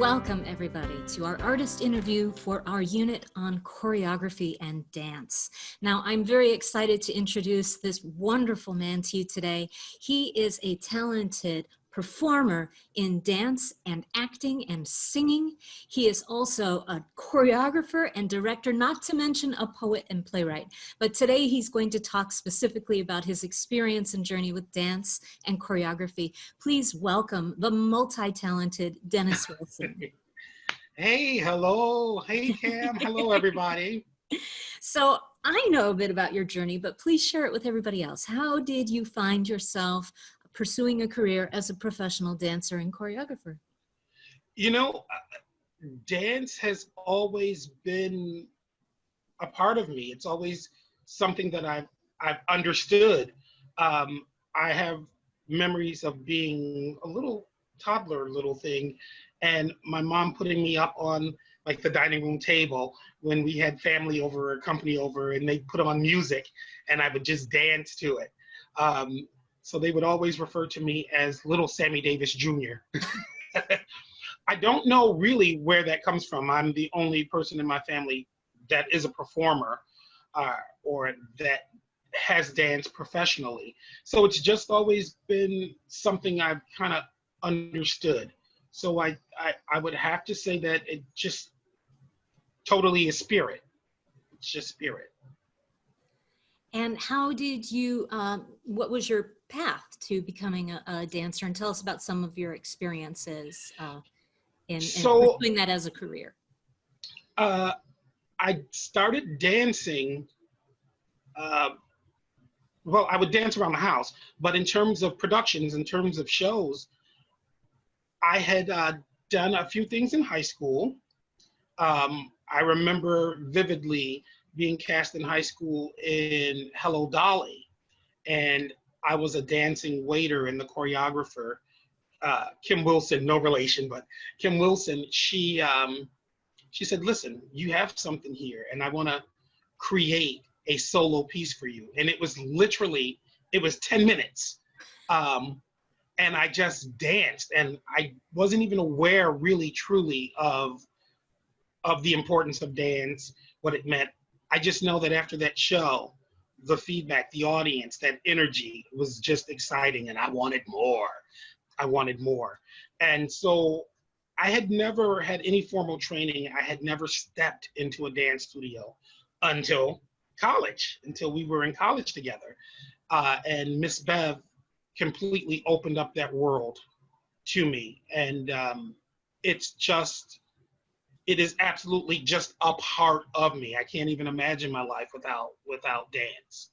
Welcome, everybody, to our artist interview for our unit on choreography and dance. Now, I'm very excited to introduce this wonderful man to you today. He is a talented performer in dance and acting and singing. He is also a choreographer and director, not to mention a poet and playwright. But today he's going to talk specifically about his experience and journey with dance and choreography. Please welcome the multi-talented Dennis Wilson. Hey, hello. Hey, Cam. Hello, everybody. So I know a bit about your journey, but please share it with everybody else. How did you find yourself pursuing a career as a professional dancer and choreographer? You know, dance has always been a part of me. It's always something that I've understood. I have memories of being a little toddler little thing, and my mom putting me up on like the dining room table when we had family over or company over, and they put on music, and I would just dance to it. So they would always refer to me as Little Sammy Davis Jr. I don't know really where that comes from. I'm the only person in my family that is a performer or that has danced professionally. So it's just always been something I've kind of understood. So I would have to say that it just totally is spirit. It's just spirit. And how did you, what was your path to becoming a dancer? And tell us about some of your experiences in pursuing that as a career. I started dancing, well, I would dance around the house, but in terms of productions, in terms of shows, I had done a few things in high school. I remember vividly being cast in high school in Hello Dolly, and I was a dancing waiter and the choreographer. Kim Wilson, no relation, but Kim Wilson, she said, listen, you have something here, and I want to create a solo piece for you. And it was literally, it was 10 minutes. And I just danced, and I wasn't even aware really truly of the importance of dance, what it meant. I just know that after that show, the feedback, the audience, that energy was just exciting, and I wanted more. I wanted more. And so I had never had any formal training. I had never stepped into a dance studio until college, until we were in college together. And Miss Bev completely opened up that world to me. And it is absolutely just a part of me. I can't even imagine my life without dance.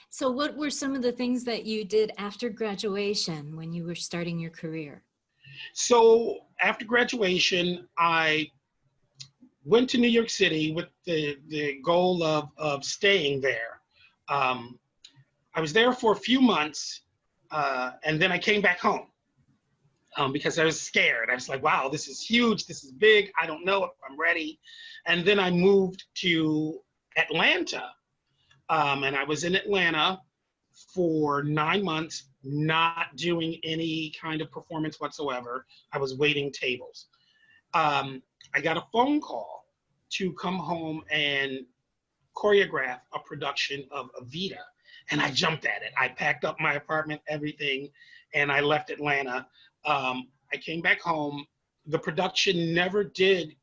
So what were some of the things that you did after graduation when you were starting your career? So after graduation, I went to New York City with the goal of staying there. I was there for a few months, and then I came back home because I was scared. I was like, wow, this is huge, this is big, I don't know if I'm ready. And then I moved to Atlanta, and I was in Atlanta for 9 months, not doing any kind of performance whatsoever. I was waiting tables. I got a phone call to come home and choreograph a production of Evita, and I jumped at it. I packed up my apartment, everything, and I left Atlanta. I came back home. The production never did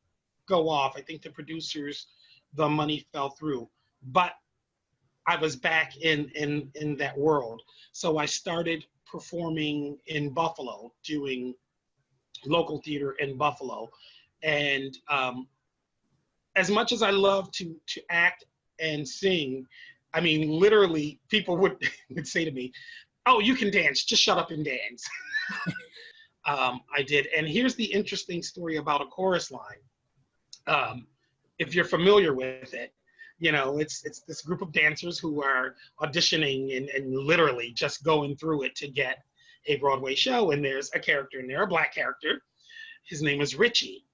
go off. I think the producers, the money fell through, but I was back in that world. So I started performing in Buffalo, doing local theater in Buffalo. And as much as I love to act and sing, I mean, literally people would say to me, oh, you can dance, just shut up and dance. I did. And here's the interesting story about a chorus line. If you're familiar with it, you know, it's this group of dancers who are auditioning and literally just going through it to get a Broadway show. And there's a character in there, a Black character. His name is Richie.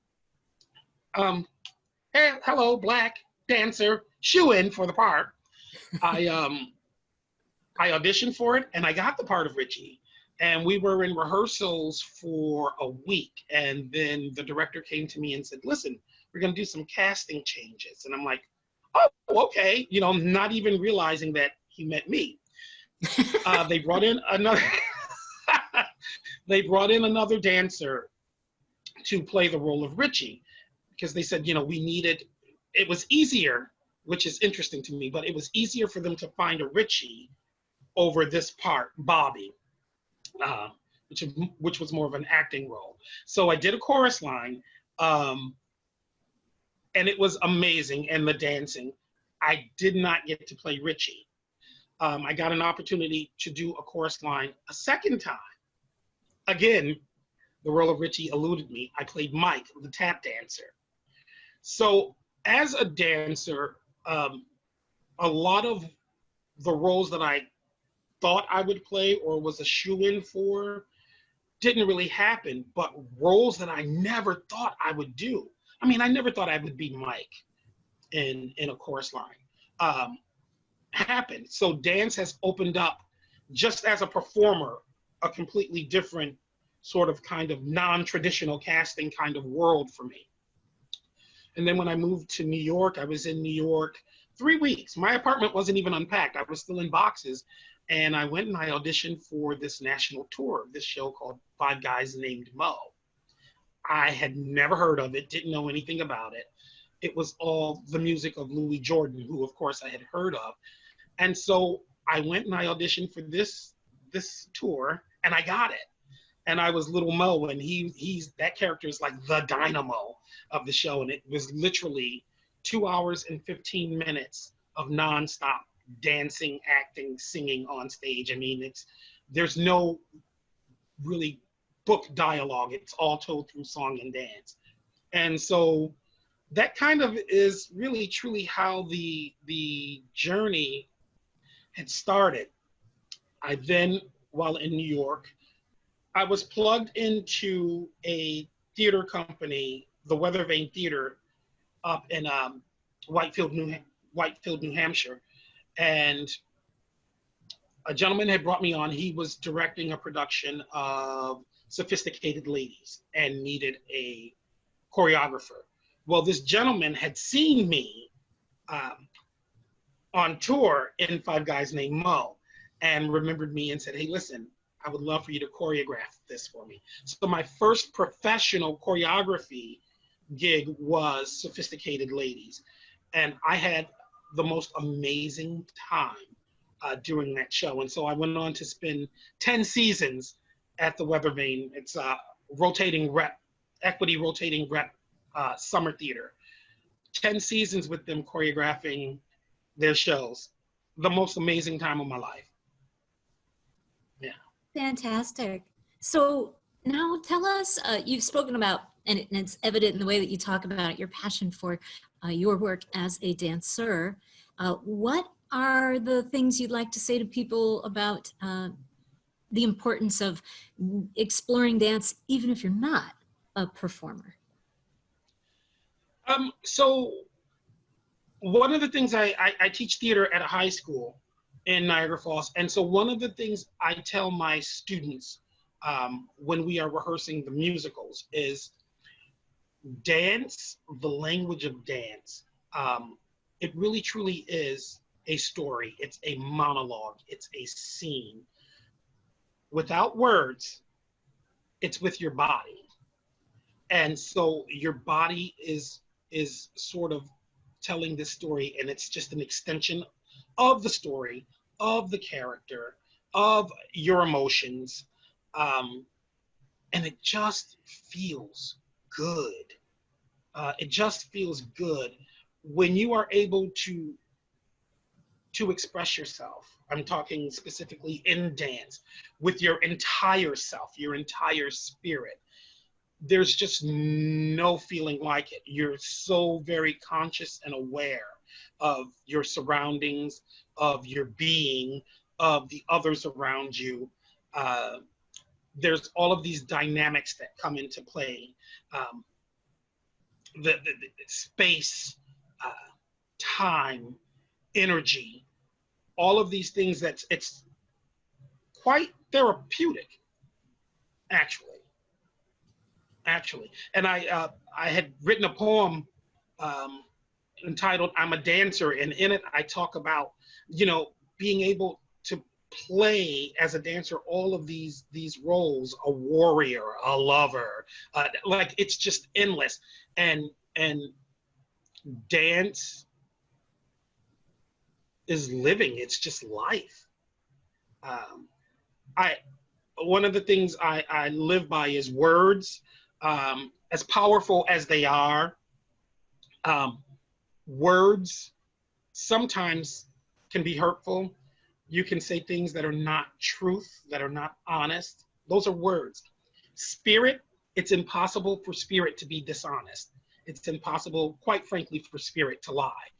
Hey, hello, Black dancer, shoe in for the part. I auditioned for it, and I got the part of Richie. And we were in rehearsals for a week. And then the director came to me and said, listen, we're going to do some casting changes. And I'm like, oh, okay. You know, not even realizing that he meant me. They brought in another, they brought in another dancer to play the role of Richie because they said, you know, we needed, it was easier, which is interesting to me, but it was easier for them to find a Richie over this part, Bobby, uh, which was more of an acting role. So I did a chorus line, um, and it was amazing. And the dancing, I did not get to play Richie. I got an opportunity to do a chorus line a second time. Again, the role of Richie eluded me. I played Mike, the tap dancer. So as a dancer, a lot of the roles that I thought I would play or was a shoe-in for didn't really happen, but roles that I never thought I would do. I mean, I never thought I would be Mike in a chorus line. Happened. So dance has opened up, just as a performer, a completely different sort of kind of non-traditional casting kind of world for me. And then when I moved to New York, I was in New York 3 weeks. My apartment wasn't even unpacked. I was still in boxes. And I went and I auditioned for this national tour of this show called Five Guys Named Mo. I had never heard of it, didn't know anything about it. It was all the music of Louis Jordan, who of course I had heard of. And so I went and I auditioned for this tour and I got it. And I was Little Mo, and he's that character is like the dynamo of the show, and it was literally 2 hours and 15 minutes of nonstop dancing, acting, singing on stage. I mean, there's no really book dialogue; it's all told through song and dance, and so that kind of is really truly how the journey had started. I then, while in New York, I was plugged into a theater company, the Weather Vane Theater, up in Whitefield, Whitefield, New Hampshire, and a gentleman had brought me on. He was directing a production of Sophisticated Ladies and needed a choreographer. Well, this gentleman had seen me um, on tour in Five Guys Named Mo and remembered me and said, hey, listen, I would love for you to choreograph this for me. So my first professional choreography gig was Sophisticated Ladies. And I had the most amazing time during that show. And so I went on to spend 10 seasons at the Weather Vane. It's a rotating rep, equity rotating rep summer theater. 10 seasons with them choreographing their shows. The most amazing time of my life. Yeah. Fantastic. So now tell us, you've spoken about, and it's evident in the way that you talk about it, your passion for your work as a dancer. What are the things you'd like to say to people about the importance of exploring dance, even if you're not a performer? So one of the things I teach theater at a high school in Niagara Falls. And so one of the things I tell my students when we are rehearsing the musicals is dance, the language of dance. It really truly is a story. It's a monologue. It's a scene. Without words, it's with your body. And so your body is sort of telling this story, and it's just an extension of the story, of the character, of your emotions, and it just feels good. It just feels good when you are able to express yourself. I'm talking specifically in dance with your entire self, your entire spirit. There's just no feeling like it. You're so very conscious and aware of your surroundings, of your being, of the others around you. Uh, there's all of these dynamics that come into play. Um, the space, uh, time, energy, all of these things it's quite therapeutic. actually, actually. And I had written a poem um, entitled "I'm a Dancer," and in it I talk about, being able to play as a dancer all of these roles: a warrior, a lover, like it's just endless. And dance is living. It's just life. Um, I One of the things I live by is words. As powerful as they are, um, words sometimes can be hurtful. You can say things that are not truth, that are not honest. Those are words. Spirit, it's impossible for spirit to be dishonest. It's impossible, quite frankly, for spirit to lie.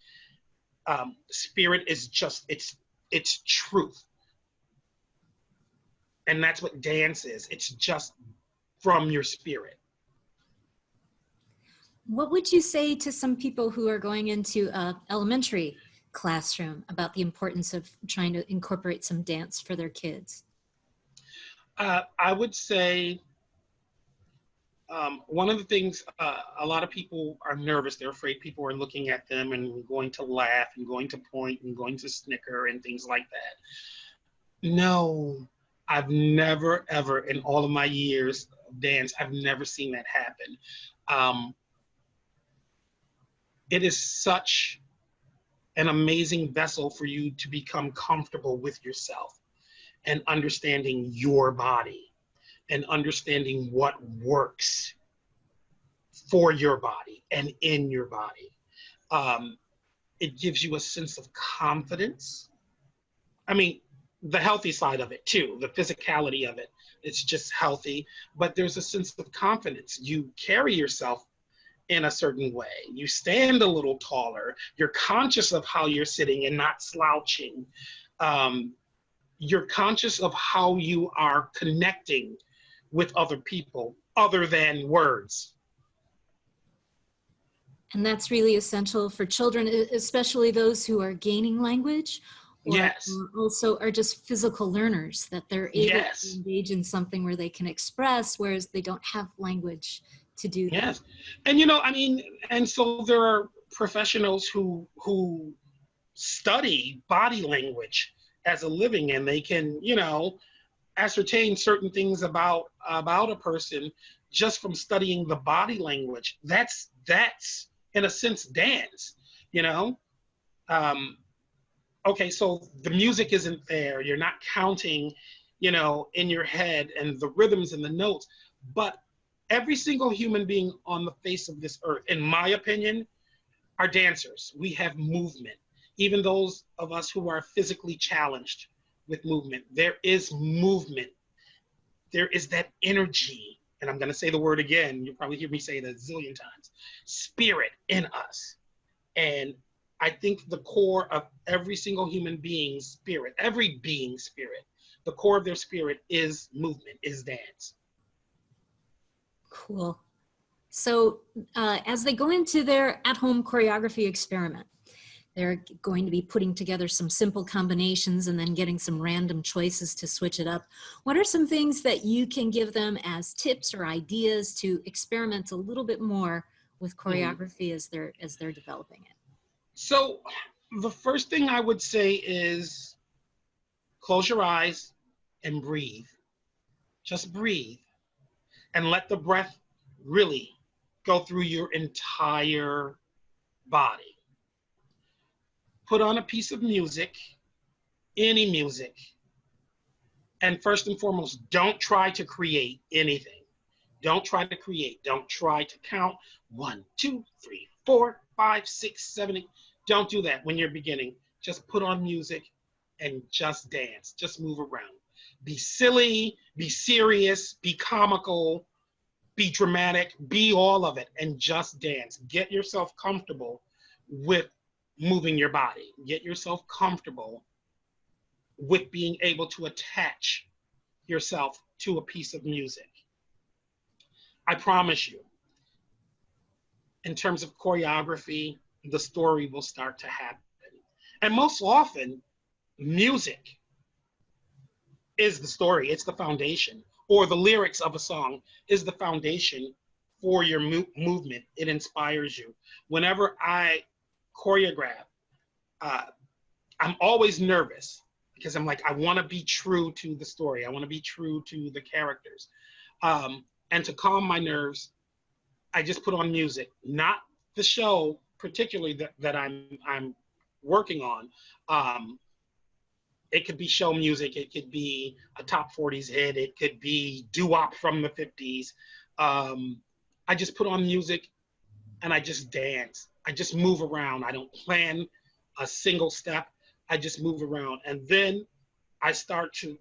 Spirit is just, it's truth. And that's what dance is. It's just from your spirit. What would you say to some people who are going into a elementary classroom about the importance of trying to incorporate some dance for their kids? I would say one of the things, a lot of people are nervous. They're afraid people are looking at them and going to laugh and going to point and going to snicker and things like that. No, I've never, ever in all of my years of dance, I've never seen that happen. Um, it is such an amazing vessel for you to become comfortable with yourself and understanding your body and understanding what works for your body and in your body. Um, it gives you a sense of confidence. I mean, the healthy side of it too, the physicality of it, it's just healthy, but there's a sense of confidence. You carry yourself in a certain way. You stand a little taller. You're conscious of how you're sitting and not slouching. Um, you're conscious of how you are connecting with other people other than words. And that's really essential for children, especially those who are gaining language or Yes, also are just physical learners, that they're able to yes, engage in something where they can express, whereas they don't have language to do that. yes. And I mean, and so there are professionals who study body language as a living, and they can, ascertain certain things about a person just from studying the body language. That's in a sense dance, you know. Um, okay, so the music isn't there. You're not counting, in your head and the rhythms and the notes, but every single human being on the face of this earth, in my opinion, are dancers. We have movement. Even those of us who are physically challenged with movement, there is movement. There is that energy, and I'm going to say the word again. You'll probably hear me say it a zillion times: spirit in us. And I think the core of every single human being's spirit, every being's spirit, the core of their spirit is movement, is dance. Cool. So as they go into their at-home choreography experiment, they're going to be putting together some simple combinations and then getting some random choices to switch it up. What are some things that you can give them as tips or ideas to experiment a little bit more with Mhm. choreography as they're developing it? So, the first thing I would say is close your eyes and breathe. Just breathe and let the breath really go through your entire body. Put on a piece of music, any music, and first and foremost, don't try to create anything. Don't try to create. Don't try to count 1, 2, 3, 4, 5, 6, 7, 8. Don't do that when you're beginning. Just put on music and just dance. Just move around. Be silly, be serious, be comical, be dramatic, be all of it, and just dance. Get yourself comfortable with moving your body. Get yourself comfortable with being able to attach yourself to a piece of music. I promise you, in terms of choreography, the story will start to happen. And most often, music is the story, it's the foundation. or the lyrics of a song is the foundation for your movement. It inspires you. Whenever I choreograph, uh, I'm always nervous because I'm like, I want to be true to the story. I want to be true to the characters. And to calm my nerves, I just put on music, not the show particularly that I'm working on. Um, it could be show music, it could be a top 40s hit, it could be doo-wop from the 50s. Um, I just put on music and I just dance. I just move around. I don't plan a single step. I just move around. And then I start to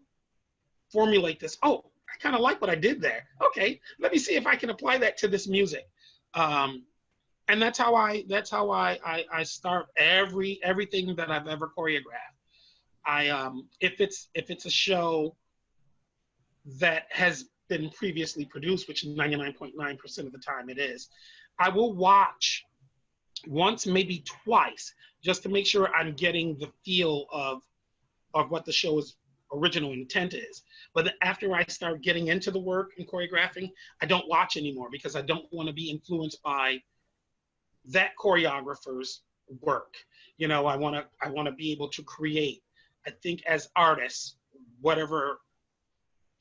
formulate this. Oh, I kind of like what I did there. Okay, let me see if I can apply that to this music. Um, and that's how I start everything that I've ever choreographed. If it's a show that has been previously produced, which 99.9% of the time it is, I will watch once, maybe twice, just to make sure I'm getting the feel of what the show's original intent is. But after I start getting into the work and choreographing, I don't watch anymore because I don't want to be influenced by that choreographer's work. I want to be able to create. I think as artists, whatever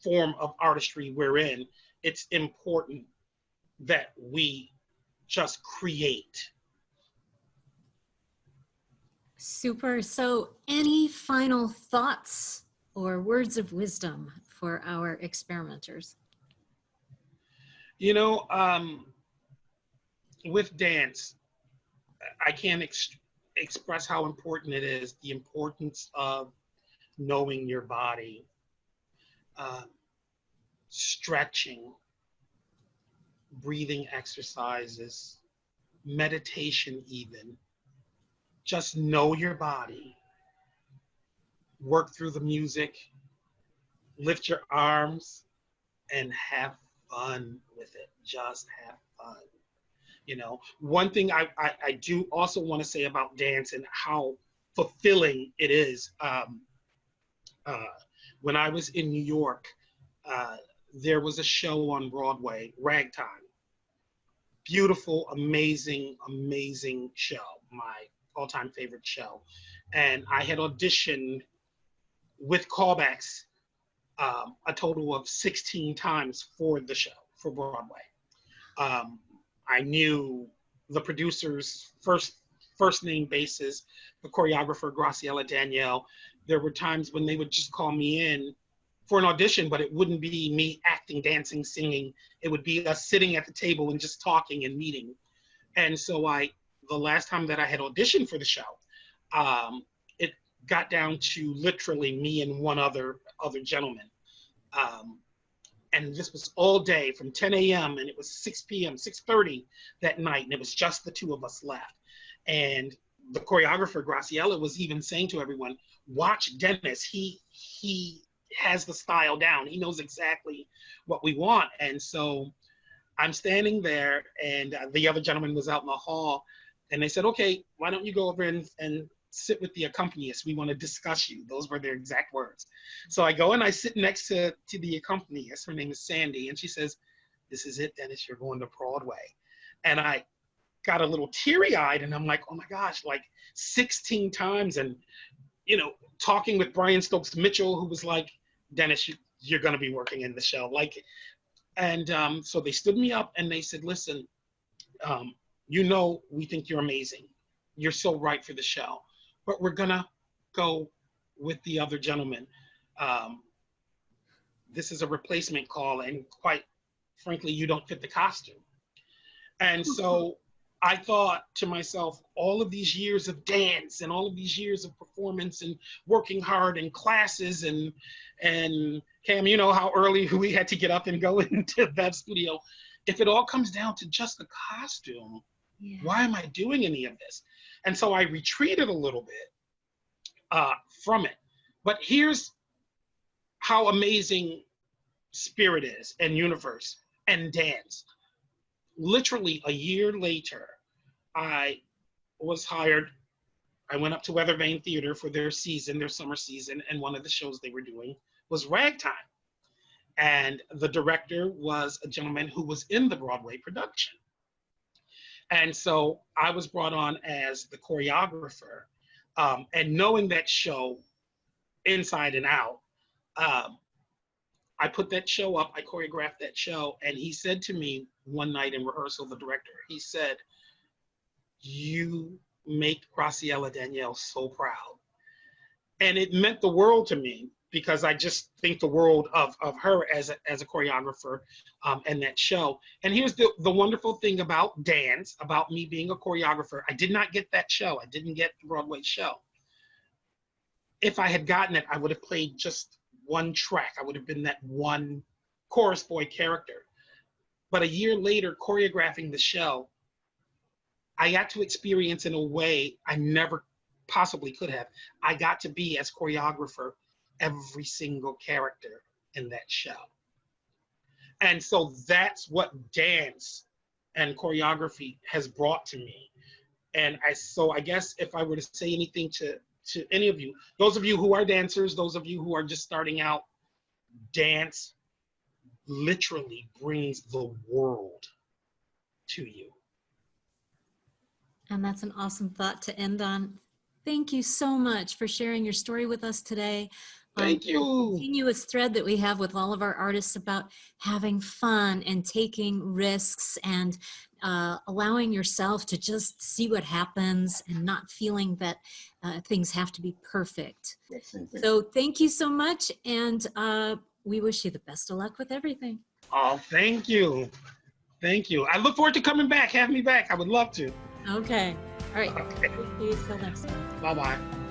form of artistry we're in, it's important that we just create. Super. So, any final thoughts or words of wisdom for our experimenters? You know, with dance, I can't express how important it is, the importance of knowing your body, uh, stretching, breathing exercises, meditation, even. Just know your body, work through the music, lift your arms, and have fun with it. Just have fun. One thing I do also want to say about dance and how fulfilling it is. Uh, when I was in New York, uh, there was a show on Broadway, Ragtime. Beautiful, amazing, amazing show. My all-time favorite show. And I had auditioned with callbacks a total of 16 times for the show, for Broadway. Um, I knew the producer's first name basis, the choreographer Graciela Danielle. There were times when they would just call me in for an audition, but it wouldn't be me acting, dancing, singing. It would be us sitting at the table and just talking and meeting. And so the last time that I had auditioned for the show, it got down to literally me and one other gentleman. Um, and this was all day from 10 a.m. and it was 6 p.m., 6:30 that night, and it was just the two of us left. And the choreographer Graciela was even saying to everyone, "Watch Dennis. He has the style down. He knows exactly what we want." And so I'm standing there, and the other gentleman was out in the hall, and they said, "Okay, why don't you go over and sit with the accompanist? We want to discuss you." Those were their exact words. So I go and I sit next to the accompanist. Her name is Sandy, and she says, "This is it, Dennis. You're going to Broadway." And I got a little teary-eyed, and I'm like, "Oh my gosh!" Like 16 times, and talking with Brian Stokes Mitchell, who was like, "Dennis, you're going to be working in the show." Like, and so they stood me up and they said, "Listen, um, we think you're amazing. You're so right for the show, but we're gonna go with the other gentleman. Um, this is a replacement call, and quite frankly, you don't fit the costume." And so I thought to myself, all of these years of dance and all of these years of performance and working hard and classes and Cam, you know how early we had to get up and go into that studio. If it all comes down to just the costume, Yeah. why am I doing any of this? And so I retreated a little bit from it. But here's how amazing spirit is and universe and dance. Literally a year later, I was hired. I went up to Weather Vane Theater for their summer season, and one of the shows they were doing was Ragtime. And the director was a gentleman who was in the Broadway production. And so I was brought on as the choreographer. And knowing that show inside and out, um, I put that show up, I choreographed that show, and he said to me one night in rehearsal, the director, he said, "You make Graciela Danielle so proud." And it meant the world to me because I just think the world of her as a choreographer and that show. And here's the wonderful thing about dance, about me being a choreographer. I did not get that show. I didn't get the Broadway show. If I had gotten it, I would have played just one track. I would have been that one chorus boy character. But a year later, choreographing the show, I got to experience in a way I never possibly could have. I got to be, as choreographer, every single character in that show. And so that's what dance and choreography has brought to me. And I guess if I were to say anything to any of you, those of you who are dancers, those of you who are just starting out, dance literally brings the world to you. And that's an awesome thought to end on. Thank you so much for sharing your story with us today. Thank you. Continuous thread that we have with all of our artists about having fun and taking risks and allowing yourself to just see what happens and not feeling that things have to be perfect. So thank you so much, and we wish you the best of luck with everything. Oh, thank you. Thank you. I look forward to coming back. Have me back. I would love to. Okay. All right. Okay. See you till next time. Bye-bye.